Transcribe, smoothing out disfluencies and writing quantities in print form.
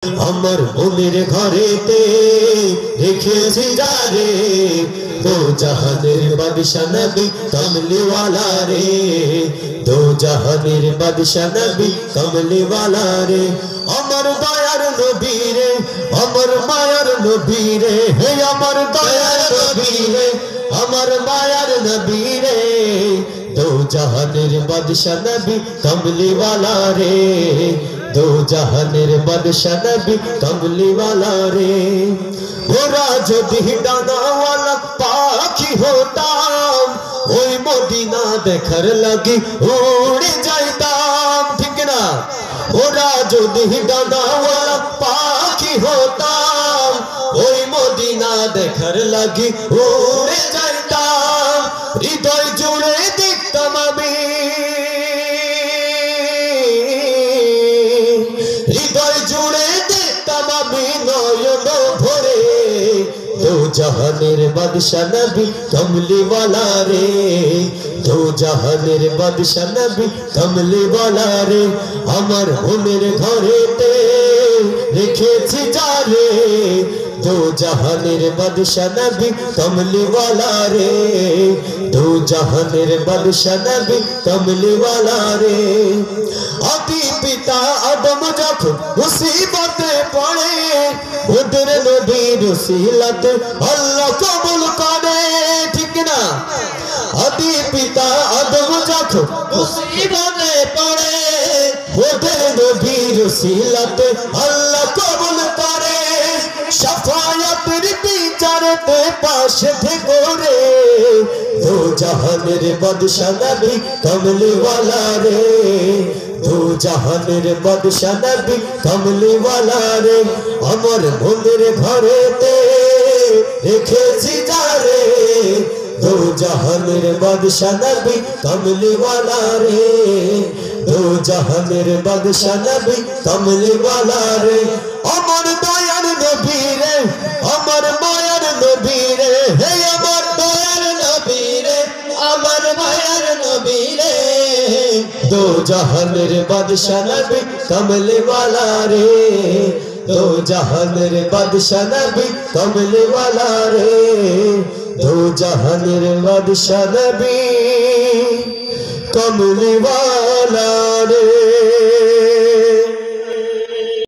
আমার মনের ঘরেতে রেখেছি যারে দো জাহানের বাদশা নবী কমলি ওয়ালা রে দো জাহানের বাদশা নবী কমলি ওয়ালা রে আমার দয়ার নবী রে আমার মায়ার নবী রে হে আমার দয়ার নবী রে আমার মায়ার নবী রে দো জাহানের বাদশা নবী কমলি ওয়ালা রে दो जहानेर बादशाह नबी कमली वाला रे ओरा जदि डाना वाला पाखी होताम ओई मदीना देखार लगी उड़े जाइताम ठीक ना ओरा जदि डाना वाला पाखी होताम ओई मदीना देखार लगी उड़े जाइताम हृदय जुड़े देखताम आमी हृदय जुड़े देखताम आमी नयन भरे दो जहानेर बादशाह नबी कमली वाला रे दो जहानेर बादशाह नबी कमली वाला रे आमार मनेर घरेते रेखेछि जारे दो जहानेर बादशाह नबी कमली वाला रे दो जहानेर बादशाह नबी कमली वाला रे आदि पिता आदम जखन मुसीबते पड़े ओদের নবীর উসিলাতে আল্লাহ কবুল করে ঠিক না আদি পিতা আদম যখন মুসিবতে পড়ে ওদের নবীর উসিলাতে আল্লাহ কবুল করে শাফায়াতের বিচারতে পাশে থেকে রে দো জাহানের বাদশা নবী কমলি ওয়ালা রে दो जहानेर बादशाह नबी कमली वाला रे अमर मनेर घरेते रेखेछि जारे दो जहानेर बादशाह नबी कमली वाला रे दो जहानेर बादशाह नबी कमली वाला रे अमर दयार नबी रे अमर मायार नबी रे हे अमर दयार नबी रे अमर मायार नबी रे दो जहानेर बादशाह नबी कमली वाला रे दो जहानेर बादशाह नबी कमली वाला रे दो जहानेर बादशाह नबी कमली वाला रे।